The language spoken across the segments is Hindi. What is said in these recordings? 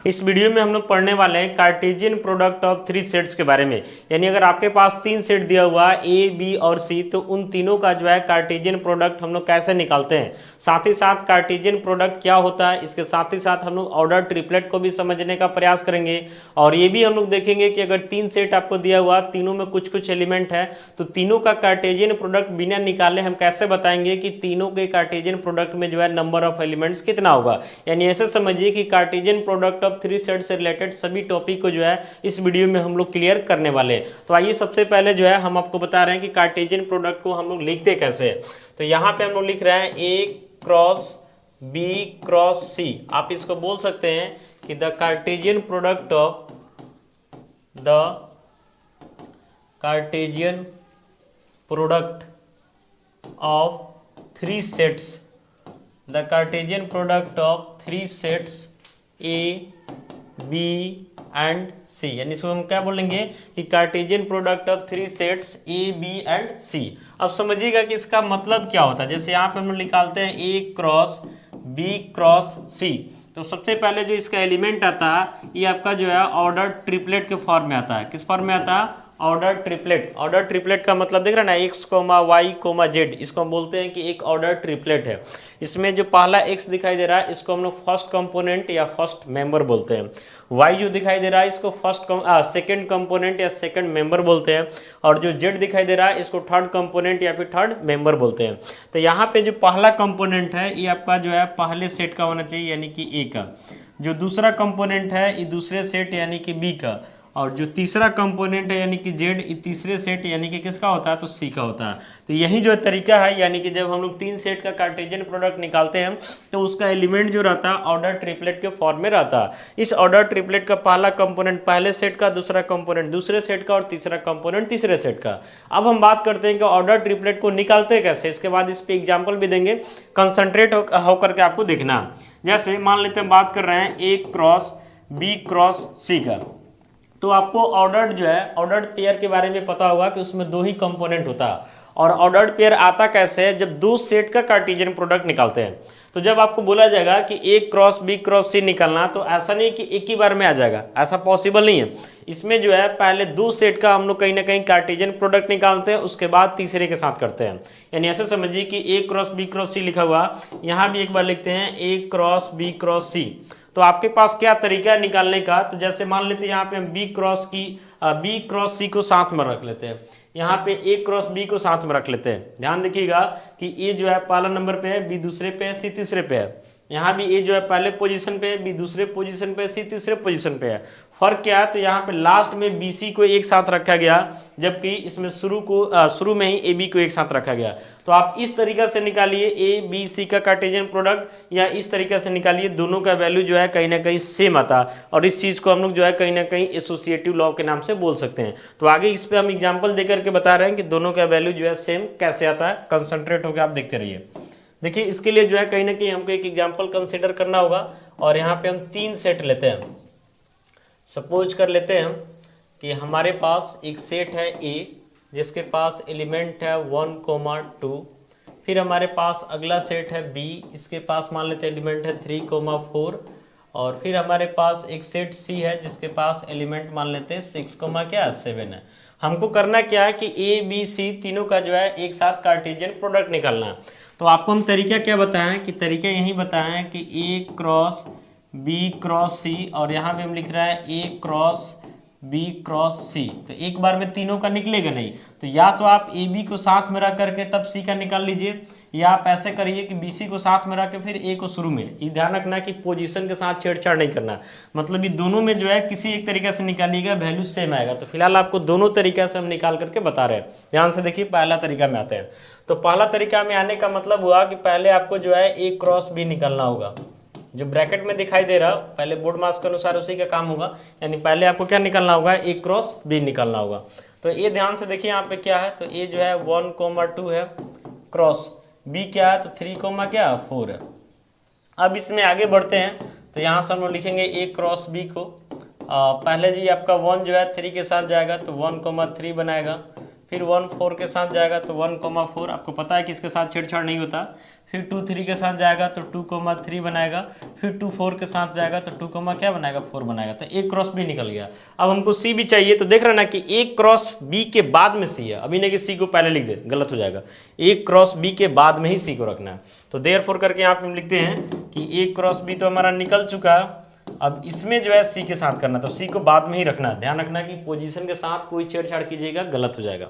इस वीडियो में हम लोग पढ़ने वाले हैं Cartesian product of three sets के बारे में। यानी अगर आपके पास तीन सेट दिया हुआ है ए, बी और सी, तो उन तीनों का जो है कार्टेशियन प्रोडक्ट हम लोग कैसे निकालते हैं, साथ ही साथ कार्टेशियन प्रोडक्ट क्या होता है, इसके साथ ही साथ हम लोग ऑर्डर ट्रिपलेट को भी समझने का प्रयास करेंगे। और ये भी हम लोग देखेंगे कि अगर तीन सेट आपको दिया हुआ, तीनों में कुछ कुछ एलिमेंट है, तो तीनों का कार्टेशियन प्रोडक्ट बिना निकाले हम कैसे बताएंगे कि तीनों के कार्टेशियन प्रोडक्ट में जो है नंबर ऑफ एलिमेंट्स कितना होगा। यानी ऐसे समझिए कि Cartesian product of three set से रिलेटेड सभी टॉपिक को जो है इस वीडियो में हम लोग क्लियर करने वाले हैं। तो आइए सबसे पहले जो है हम आपको बता रहे हैं कि कार्टेशियन प्रोडक्ट को हम लोग लिखते कैसे हैं। तो यहाँ पे हम लोग लिख रहे हैं A cross B cross C. आप इसको बोल सकते हैं कि the Cartesian product of three sets, the Cartesian product of three sets A B and C. यानी इसको हम क्या बोलेंगे कि Cartesian product of three sets A B and C. अब समझिएगा कि इसका मतलब क्या होता है। जैसे यहाँ पे हम निकालते हैं ए क्रॉस बी क्रॉस सी, तो सबसे पहले जो इसका एलिमेंट आता है ये आपका जो है ऑर्डर ट्रिपलेट के फॉर्म में आता है। किस फॉर्म में आता है? Order triplet. ऑर्डर ट्रिपलेट का मतलब देख रहे हैं ना, x comma y comma z, इसको हम बोलते हैं कि एक ऑर्डर ट्रिपलेट है। इसमें जो पहला एक्स दिखाई दे रहा है इसको हम लोग फर्स्ट कंपोनेंट या फर्स्ट मेंबर बोलते हैं। वाई जो दिखाई दे रहा है इसको सेकंड कंपोनेंट या सेकंड मेंबर बोलते हैं। और जो जेड दिखाई दे रहा है इसको थर्ड कंपोनेंट या फिर थर्ड मेंबर बोलते हैं। तो यहाँ पे जो पहला कंपोनेंट है ये आपका जो है पहले सेट का होना चाहिए, यानी कि ए का। जो दूसरा कंपोनेंट है ये दूसरे सेट यानी कि बी का। और जो तीसरा कंपोनेंट है यानी कि जेड, ये तीसरे सेट यानी कि किसका होता है? तो सी का होता है। तो यही जो तरीका है, यानी कि जब हम लोग तीन सेट का कार्टेशियन प्रोडक्ट निकालते हैं तो उसका एलिमेंट जो रहता है ऑर्डर ट्रिपलेट के फॉर्म में रहता है। इस ऑर्डर ट्रिपलेट का पहला कंपोनेंट पहले सेट का, दूसरा कंपोनेंट दूसरे सेट का और तीसरा कंपोनेंट तीसरे सेट का। अब हम बात करते हैं कि ऑर्डर ट्रिपलेट को निकालते कैसे। इसके बाद इस पर एग्जाम्पल भी देंगे, कंसंट्रेट होकर के आपको देखना। जैसे मान लेते हैं बात कर रहे हैं ए क्रॉस बी क्रॉस सी का, तो आपको ऑर्डर्ड जो है ऑर्डर्ड पेयर के बारे में पता होगा कि उसमें दो ही कंपोनेंट होता है। और ऑर्डर्ड पेयर आता कैसे है? जब दो सेट का कार्टेशियन प्रोडक्ट निकालते हैं। तो जब आपको बोला जाएगा कि ए क्रॉस बी क्रॉस सी निकालना, तो ऐसा नहीं कि एक ही बार में आ जाएगा, ऐसा पॉसिबल नहीं है। इसमें जो है पहले दो सेट का हम लोग कहीं ना कहीं कार्टेशियन प्रोडक्ट निकालते हैं, उसके बाद तीसरे के साथ करते हैं। यानी ऐसे समझिए कि ए क्रॉस बी क्रॉस सी लिखा हुआ, यहाँ भी एक बार लिखते हैं ए क्रॉस बी क्रॉस सी। तो आपके पास क्या तरीका है निकालने का? तो जैसे मान लेते हैं यहाँ पे हम बी क्रॉस सी को साथ में रख लेते हैं, यहाँ पे ए क्रॉस बी को साथ में रख लेते हैं। ध्यान देखिएगा कि ए जो है पहला नंबर पे है, बी दूसरे पे है, सी तीसरे पे है। यहाँ भी ए जो है पहले पोजीशन पे है, बी दूसरे पोजीशन पे है, सी तीसरे पोजीशन पे है। फर्क क्या है? तो यहाँ पे लास्ट में बी सी को एक साथ रखा गया, जबकि इसमें शुरू में ही ए बी को एक साथ रखा गया। तो आप इस तरीका से निकालिए ए बी सी का कार्टेशियन प्रोडक्ट, या इस तरीके से निकालिए, दोनों का वैल्यू जो है कहीं ना कहीं सेम आता। और इस चीज़ को हम लोग जो है कहीं ना कहीं एसोसिएटिव लॉ के नाम से बोल सकते हैं। तो आगे इस पर हम एग्जाम्पल दे करके बता रहे हैं कि दोनों का वैल्यू जो है सेम कैसे आता है। कंसंट्रेट होकर आप देखते रहिए। देखिए इसके लिए जो है कहीं ना कहीं हमको एक एग्जाम्पल कंसिडर करना होगा। और यहाँ पे हम तीन सेट लेते हैं। सपोज कर लेते हैं हम कि हमारे पास एक सेट है ए, जिसके पास एलिमेंट है 1, 2। फिर हमारे पास अगला सेट है बी, इसके पास मान लेते हैं एलिमेंट है 3, 4। और फिर हमारे पास एक सेट सी है जिसके पास एलिमेंट मान लेते हैं 6, 7 है। हमको करना क्या है कि ए बी सी तीनों का जो है एक साथ कार्टेशियन प्रोडक्ट निकालना है। तो आपको हम तरीका क्या बताएं कि तरीका यही बताएं कि ए क्रॉस बी क्रॉस सी, और यहाँ पे हम लिख रहे हैं ए क्रॉस बी क्रॉस सी। तो एक बार में तीनों का निकलेगा नहीं, तो या तो आप ए बी को साथ में रख करके तब सी का निकाल लीजिए, या आप ऐसे करिए कि बी सी को साथ में रख के फिर ए को शुरू में। ये ध्यान रखना कि पोजीशन के साथ छेड़छाड़ नहीं करना, मतलब ये दोनों में जो है किसी एक तरीके से निकालिएगा, वैल्यू सेम आएगा। तो फिलहाल आपको दोनों तरीका से हम निकाल करके बता रहे हैं। ध्यान से देखिए, पहला तरीका में आते हैं। तो पहला तरीका में आने का मतलब हुआ कि पहले आपको जो है ए क्रॉस बी निकालना होगा। जो ब्रैकेट में दिखाई दे रहा पहले बोर्ड मास के अनुसार उसी का काम होगा। यानी पहले आपको क्या निकालना होगा? ए क्रॉस बी निकालना होगा। तो ये ध्यान से देखिए यहाँ पे क्या है, तो ए जो है 1, 2 है, क्रॉस बी क्या है? तो 3, 4 है। अब इसमें आगे बढ़ते हैं, तो यहाँ से हम लोग लिखेंगे ए क्रॉस बी को। पहले जी आपका 1 जो है 3 के साथ जाएगा तो 1, 3 बनाएगा। फिर 1, 4 के साथ जाएगा तो 1, 4। आपको पता है कि इसके साथ छेड़छाड़ नहीं होता। फिर 2 3 के साथ जाएगा तो 2,3 बनाएगा, फिर 2 4 के साथ जाएगा तो 2, क्या बनाएगा 4 बनाएगा। तो ए क्रॉस बी निकल गया। अब हमको सी भी चाहिए, तो देख रहे ना कि ए क्रॉस बी के बाद में सी है, अभी नहीं कि सी को पहले लिख दे, गलत हो जाएगा। ए क्रॉस बी के बाद में ही सी को रखना है। तो देयरफॉर करके यहाँ पे हम लिखते हैं कि ए क्रॉस बी तो हमारा निकल चुका है, अब इसमें जो है सी के साथ करना, तो सी को बाद में ही रखना है। ध्यान रखना कि पोजीशन के साथ कोई छेड़छाड़ कीजिएगा, गलत हो जाएगा।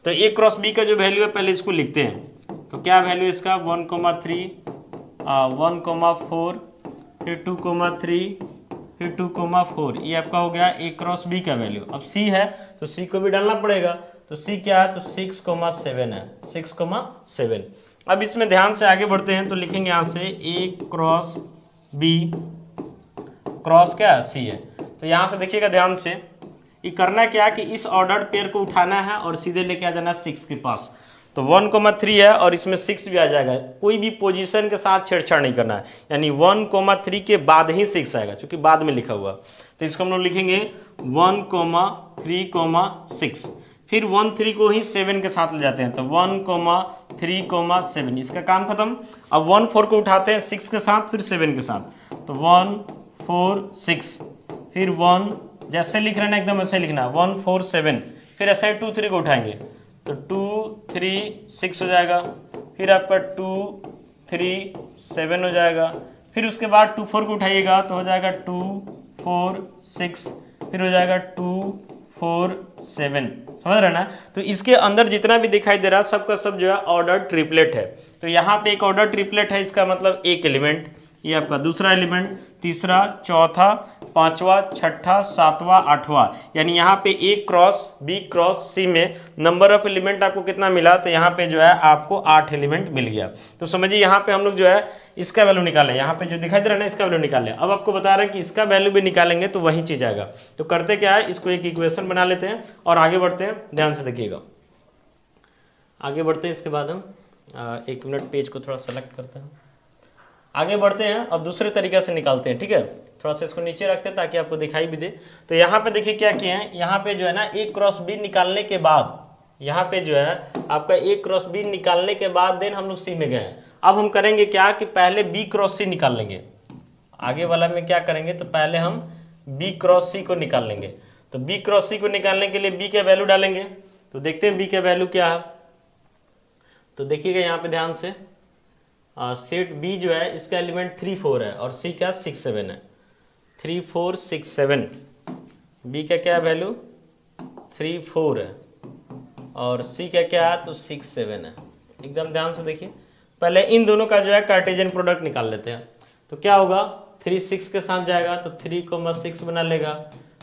तो ए क्रॉस बी का जो वैल्यू है पहले इसको लिखते हैं। तो क्या वैल्यू इसका 1,3 1,4 फिर 2,3 फिर 2,4, ये आपका हो गया ए क्रॉस बी का वैल्यू। अब सी है तो सी को भी डालना पड़ेगा, तो सी क्या है तो 6,7 है, 6,7। अब इसमें ध्यान से आगे बढ़ते हैं, तो लिखेंगे यहाँ से ए क्रॉस बी क्रॉस क्या है सी है। तो यहाँ से देखिएगा ध्यान से, ये करना क्या कि इस ऑर्डर्ड पेयर को उठाना है और सीधे लेके आ जाना है 6 के पास। तो 1,3 है और इसमें 6 भी आ जाएगा, कोई भी पोजीशन के साथ छेड़छाड़ नहीं करना है, यानी 1,3 के बाद ही 6 आएगा, क्योंकि बाद में लिखा हुआ। तो इसको हम लोग लिखेंगे 1,3,6, फिर 1,3 को ही 7 के साथ ले जाते हैं, तो 1,3,7, इसका काम खत्म। अब 1,4 को उठाते हैं 6 के साथ फिर 7 के साथ, तो 1,4,6, फिर 1 जैसे लिख रहे हैं ना एकदम ऐसे लिखना 1,4,7, फिर ऐसे 2,3 को उठाएंगे तो 2,3,6 हो जाएगा, फिर आपका 2,3,7 हो जाएगा, फिर उसके बाद 2,4 को उठाइएगा तो हो जाएगा 2,4,6, फिर हो जाएगा 2,4,7। समझ रहे ना। तो इसके अंदर जितना भी दिखाई दे रहा है सबका सब जो है ऑर्डर ट्रिपलेट है। तो यहाँ पे एक ऑर्डर ट्रिपलेट है, इसका मतलब एक एलिमेंट, ये आपका दूसरा एलिमेंट, तीसरा, चौथा, पांचवा, छठा, सातवां, आठवां, यानी यहाँ पे ए क्रॉस बी क्रॉस सी में नंबर ऑफ एलिमेंट आपको कितना मिला, तो यहाँ पे जो है आपको 8 एलिमेंट मिल गया। तो समझिए यहाँ पे हम लोग जो है इसका वैल्यू निकाले, यहाँ पे जो दिखाई दे रहा है ना इसका वैल्यू निकाले। अब आपको बता रहे हैं कि इसका वैल्यू भी निकालेंगे तो वही चीज आएगा। तो करते क्या है, इसको एक इक्वेशन बना लेते हैं और आगे बढ़ते हैं, ध्यान से देखिएगा। आगे बढ़ते हैं, इसके बाद हम 1 मिनट पेज को थोड़ा सेलेक्ट करते हैं, आगे बढ़ते हैं। अब दूसरे तरीके से निकालते हैं, ठीक है। थोड़ा सा इसको नीचे रखते हैं ताकि आपको दिखाई भी दे। तो यहाँ पे देखिए क्या किए हैं, यहाँ पे जो है ना ए क्रॉस बी निकालने के बाद, यहाँ पे जो है आपका ए क्रॉस बी निकालने के बाद देन हम लोग सी में गए हैं। अब हम करेंगे क्या कि पहले बी क्रॉस सी निकाल लेंगे, आगे वाला में क्या करेंगे तो पहले हम बी क्रॉस सी को निकाल लेंगे। तो बी क्रॉस सी को निकालने के लिए बी का वैल्यू डालेंगे, तो देखते हैं बी का वैल्यू क्या है। तो देखिएगा यहाँ पे ध्यान से, सेट बी जो है इसका एलिमेंट 3 4 है और सी का 6 7 है, 3 4 6 7। बी का क्या वैल्यू 3 4 है और सी का क्या है तो 6 7 है। एकदम ध्यान से देखिए, पहले इन दोनों का जो है कार्टेशियन प्रोडक्ट निकाल लेते हैं। तो क्या होगा 3 6 के साथ जाएगा तो 3,6 बना लेगा,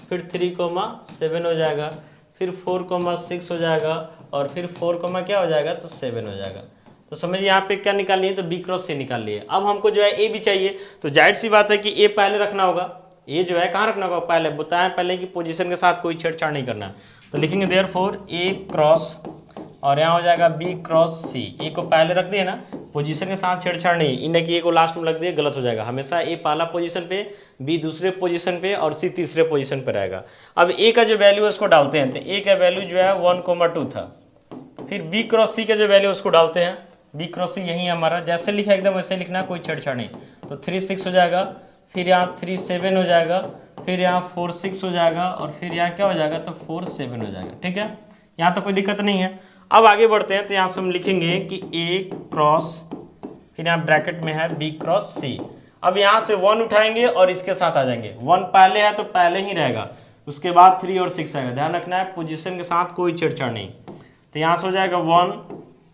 फिर 3,7 हो जाएगा, फिर 4,6 हो जाएगा और फिर 4, क्या हो जाएगा तो 7 हो जाएगा। तो समझिए यहाँ पे क्या निकाल लिए, तो बी क्रॉस सी निकाल लिए। अब हमको जो है ए भी चाहिए, तो जाहिर सी बात है कि ए पहले रखना होगा। ए जो है कहाँ रखना होगा, पहले बताएं पहले कि पोजीशन के साथ कोई छेड़छाड़ नहीं करना है। तो लिखेंगे देयरफॉर ए क्रॉस और यहाँ हो जाएगा बी क्रॉस सी। ए को पहले रख दिए ना, पोजीशन के साथ छेड़छाड़ नहीं, इन्हें कि ए को लास्ट में रख दिए, गलत हो जाएगा। हमेशा ए पहला पोजीशन पे, बी दूसरे पोजीशन पे और सी तीसरे पोजीशन पे रहेगा। अब ए का जो वैल्यू है उसको डालते हैं, तो ए का वैल्यू जो है 1,2 था। फिर बी क्रॉस सी का जो वैल्यू उसको डालते हैं, बी क्रॉस सी यही हमारा जैसे लिखा एकदम वैसे लिखना, कोई छेड़छाड़ नहीं। तो 3 6 हो जाएगा, फिर यहाँ 3 7 हो जाएगा, फिर यहाँ 4 6 हो जाएगा और फिर यहाँ क्या हो जाएगा तो 4 7 हो जाएगा। ठीक है, यहाँ तो कोई दिक्कत नहीं है। अब आगे बढ़ते हैं, तो यहाँ से हम लिखेंगे कि ए क्रॉस, फिर यहाँ ब्रैकेट में है बी क्रॉस सी। अब यहाँ से 1 उठाएंगे और इसके साथ आ जाएंगे, 1 पहले है तो पहले ही रहेगा, उसके बाद 3 और 6 आएगा। ध्यान रखना है पोजीशन के साथ कोई छेड़छाड़ नहीं। तो यहाँ से हो जाएगा 1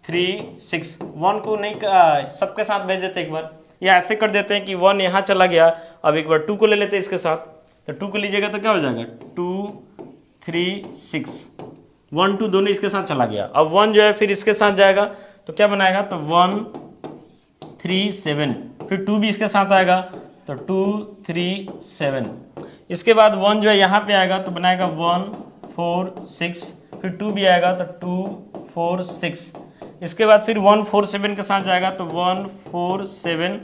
3 6, 1 को नहीं सबके साथ भेज देते एक बार, या ऐसे कर देते हैं कि 1 यहाँ चला गया, अब एक बार 2 को ले लेते हैं इसके साथ। तो 2 को लीजिएगा तो क्या हो जाएगा 2 3 6, 1 2 दोनों इसके साथ चला गया। अब 1 जो है फिर इसके साथ जाएगा तो क्या बनाएगा तो 1 3 7, फिर 2 भी इसके साथ आएगा तो 2 3 7। इसके बाद 1 जो है यहाँ पे आएगा तो बनाएगा 1 4 6, फिर 2 भी आएगा तो 2 4 6। इसके बाद फिर 1 4 7 के साथ जाएगा तो 1 4 7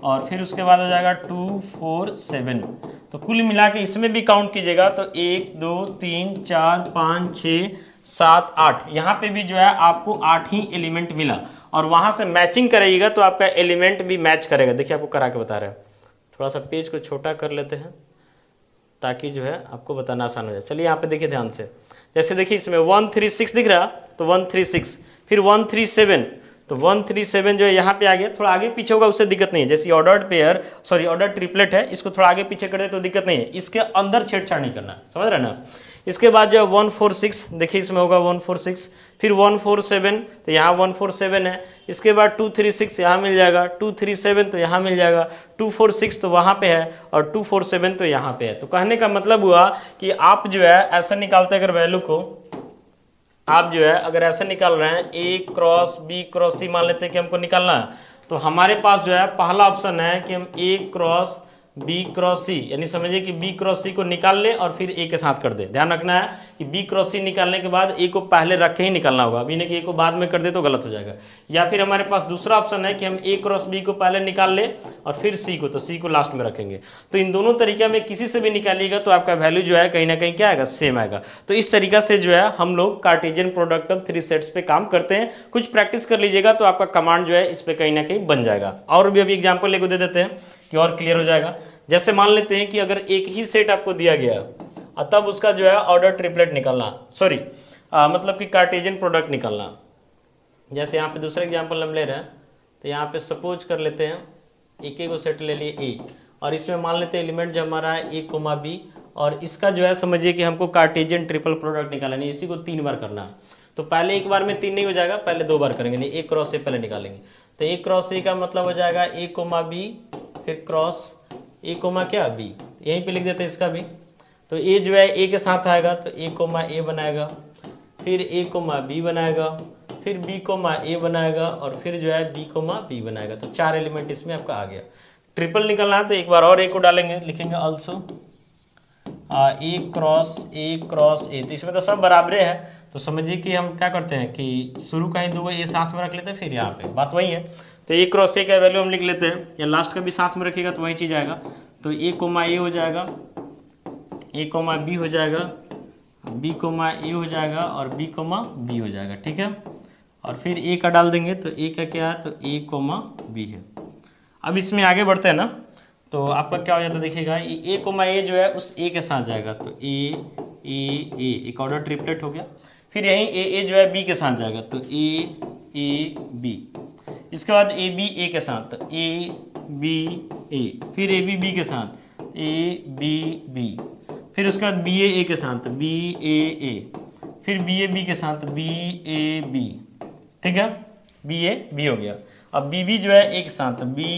और फिर उसके बाद हो जाएगा 2 4 7। तो कुल मिला के इसमें भी काउंट कीजिएगा तो 1 2 3 4 5 6 7 8, यहाँ पे भी जो है आपको 8 ही एलिमेंट मिला। और वहाँ से मैचिंग कराइएगा तो आपका एलिमेंट भी मैच करेगा। देखिए आपको करा के बता रहे हैं, थोड़ा सा पेज को छोटा कर लेते हैं ताकि जो है आपको बताना आसान हो जाए। चलिए यहाँ पे देखिए ध्यान से, जैसे देखिए इसमें 136 दिख रहा तो 136, फिर 137, तो 137 जो है यहाँ पे आ गया, थोड़ा आगे पीछे होगा उससे दिक्कत नहीं है। जैसे ordered pair sorry order triplet है, इसको थोड़ा आगे पीछे कर दे तो दिक्कत नहीं है, इसके अंदर छेड़छाड़ नहीं करना, समझ रहे ना। इसके बाद जो है 146, देखिए इसमें होगा 146, फिर 147, तो यहाँ 147 है। इसके बाद 236 यहाँ मिल जाएगा, 237 तो यहाँ मिल जाएगा, 246 तो वहाँ पे है, और 247 तो यहाँ पे है। तो कहने का मतलब हुआ कि आप जो है ऐसा निकालते अगर वैल्यू को, आप जो है अगर ऐसे निकाल रहे हैं ए क्रॉस बी क्रॉस सी मान लेते हैं कि हमको निकालना है, तो हमारे पास जो है पहला ऑप्शन है कि हम ए क्रॉस बी क्रॉस सी, यानी समझिए कि बी क्रॉस सी को निकाल ले और फिर ए के साथ कर दे। ध्यान रखना है कि बी क्रॉस सी निकालने के बाद ए को पहले रख के ही निकालना होगा, अभी नहीं कि ए को बाद में कर दे तो गलत हो जाएगा। या फिर हमारे पास दूसरा ऑप्शन है कि हम ए क्रॉस बी को पहले निकाल ले और फिर सी को, तो सी को लास्ट में रखेंगे। तो इन दोनों तरीके में किसी से भी निकालिएगा तो आपका वैल्यू जो है कहीं ना कहीं क्या आएगा, सेम आएगा। तो इस तरीका से जो है हम लोग कार्टेशियन प्रोडक्ट ऑफ 3 सेट्स पे काम करते हैं। कुछ प्रैक्टिस कर लीजिएगा तो आपका कमांड जो है इस पे कहीं ना कहीं बन जाएगा। और भी अभी एग्जाम्पल लेकर दे देते हैं कि और क्लियर हो जाएगा। जैसे मान लेते हैं कि अगर एक ही सेट आपको दिया गया और तब उसका जो है ऑर्डर ट्रिपलेट निकालना, सॉरी मतलब कि कार्टेशियन प्रोडक्ट निकालना। जैसे यहाँ पे दूसरा एग्जांपल हम ले रहे हैं, तो यहाँ पे सपोज कर लेते हैं एक को सेट ले लिए ए, और इसमें मान लेते हैं एलिमेंट जो हमारा है ए कोमा बी, और इसका जो है समझिए कि हमको कार्टेशियन ट्रिपल प्रोडक्ट निकालना है, इसी को 3 बार करना है। तो पहले एक बार में 3 नहीं हो जाएगा, पहले 2 बार करेंगे, नहीं ए क्रॉस ए पहले निकालेंगे। तो ए क्रॉस ए का मतलब हो जाएगा ए कोमा बी, फिर क्रॉस ए कोमा क्या बी, यहीं पे लिख देते हैं इसका भी। तो ए जो है ए के साथ आएगा तो ए कोमा ए बनाएगा, फिर ए कोमा बी बनाएगा, फिर बी कोमा ए बनाएगा, और फिर जो है बी कोमा बी बनाएगा। तो 4 एलिमेंट इसमें आपका आ गया। ट्रिपल निकलना है तो एक बार और ए को डालेंगे, लिखेंगे ऑल्सो ए क्रॉस ए, तो इसमें तो सब बराबरे है। तो समझिए कि हम क्या करते हैं कि शुरू का ही 2 ए साथ में रख लेते हैं, फिर यहाँ पे बात वही है। तो ए क्रॉस ए का वैल्यू हम लिख लेते हैं, या लास्ट का भी साथ में रखिएगा तो वही चीज़ आएगा। तो ए कोमा ए हो जाएगा, ए कोमा बी हो जाएगा, बी कोमा ए हो जाएगा, और बी कोमा बी हो जाएगा, ठीक है। और फिर ए का डाल देंगे, तो ए का क्या है, तो ए कोमा बी है। अब इसमें आगे बढ़ते हैं ना, तो आपका क्या हो जाता है देखिएगा, ए कोमा ए जो है उस ए के साथ जाएगा, तो ए एक ऑर्डर ट्रिपलेट हो गया। फिर यहीं ए जो है बी के साथ जाएगा, तो ए बी। इसके बाद ए बी ए के साथ, तो ए बी ए, फिर ए बी के साथ ए बी, फिर उसके बाद बी ए के साथ बी ए, फिर बी ए बी के साथ बी ए बी, ठीक है, बी ए बी हो गया। अब बी बी जो है एक साथ बी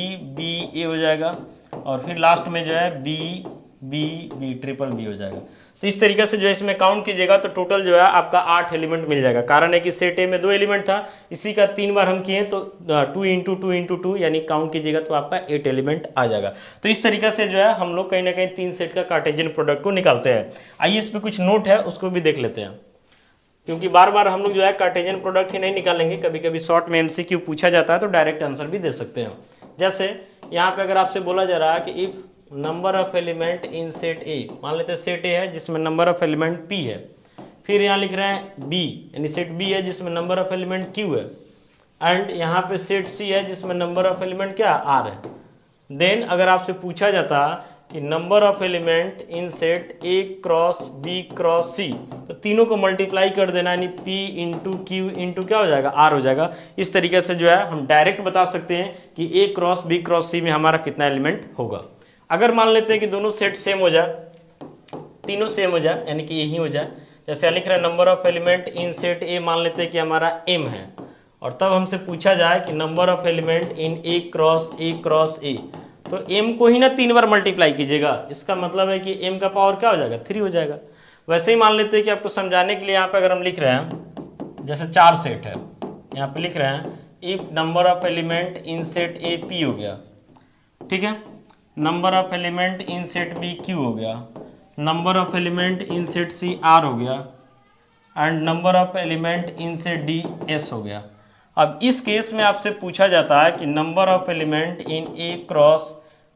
ए हो जाएगा, और फिर लास्ट में जो है बी ट्रिपल बी हो जाएगा। तो इस तरीके से जो है इसमें काउंट कीजिएगा तो टोटल जो है आपका 8 एलिमेंट मिल जाएगा। कारण है कि सेट ए में 2 एलिमेंट था, इसी का 3 बार हम किए तो 2 × 2 × 2 यानी काउंट कीजिएगा तो आपका 8 एलिमेंट आ जाएगा। तो इस तरीके से जो है हम लोग कहीं ना कहीं 3 सेट का कार्टेशियन प्रोडक्ट को निकालते हैं। आइए इस पर कुछ नोट है उसको भी देख लेते हैं, क्योंकि बार बार हम लोग जो है कार्टेशियन प्रोडक्ट ही नहीं निकालेंगे, कभी कभी शॉर्ट में MCQ पूछा जाता है तो डायरेक्ट आंसर भी दे सकते हैं। जैसे यहाँ पे अगर आपसे बोला जा रहा है कि if number of element in set ए, मान लेते हैं सेट ए है जिसमें नंबर ऑफ एलिमेंट p है, फिर यहाँ लिख रहे हैं b यानी सेट b है जिसमें नंबर ऑफ एलिमेंट q है, एंड यहाँ पे सेट c है जिसमें नंबर ऑफ एलिमेंट क्या r है। देन अगर आपसे पूछा जाता कि number of element in set a cross b cross c, तो तीनों को मल्टीप्लाई कर देना, यानी p × q × क्या हो जाएगा, r हो जाएगा। इस तरीके से जो है हम डायरेक्ट बता सकते हैं कि a cross b cross c में हमारा कितना एलिमेंट होगा। अगर मान लेते हैं कि दोनों सेट सेम हो जाए, तीनों सेम हो जाए, यानी कि यही हो जाए, जैसे लिख रहे हैं number of element in set ए, मान लेते हैं कि हमारा m है, और तब हमसे पूछा जाए कि number of element in a cross a, तो m को ही ना 3 बार मल्टीप्लाई कीजिएगा, इसका मतलब है कि m का पावर क्या हो जाएगा, 3 हो जाएगा। वैसे ही मान लेते हैं कि आपको समझाने के लिए यहाँ पे अगर हम लिख रहे हैं, जैसे 4 सेट है, यहाँ पे लिख रहे हैं if number of element in set A p हो गया, ठीक है, number of element in set B q हो गया, number of element in set C r हो गया, and number of element in set D s हो गया। अब इस केस में आपसे पूछा जाता है कि number of element in A cross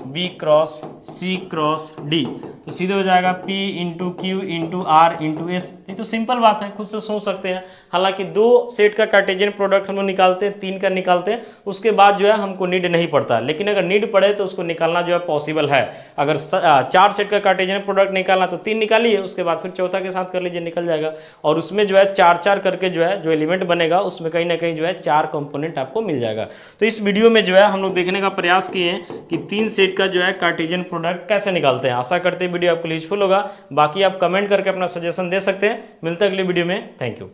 B cross C cross D, तो सीधे हो जाएगा P into Q into R into S. ये तो सिंपल बात है, खुद से सोच सकते हैं। हालांकि 2 सेट का कार्टेशियन प्रोडक्ट हम लोग निकालते हैं, 3 का निकालते हैं, उसके बाद जो है हमको नीड नहीं पड़ता, लेकिन अगर नीड पड़े तो उसको निकालना जो है पॉसिबल है। अगर 4 सेट का कार्टेशियन प्रोडक्ट निकालना तो 3 निकालिए, उसके बाद फिर चौथा के साथ कर लीजिए, निकल जाएगा। और उसमें जो है 4-4 करके जो है जो एलिमेंट बनेगा उसमें कहीं ना कहीं जो है 4 कंपोनेंट आपको मिल जाएगा। तो इस वीडियो में जो है हम लोग देखने का प्रयास किए हैं कि 3 सेट का जो है कार्टेशियन प्रोडक्ट कैसे निकालते हैं। आशा करते हैं वीडियो आपको यूजफुल होगा। बाकी आप कमेंट करके अपना सजेशन दे सकते हैं। मिलते हैं अगले वीडियो में। Thank you.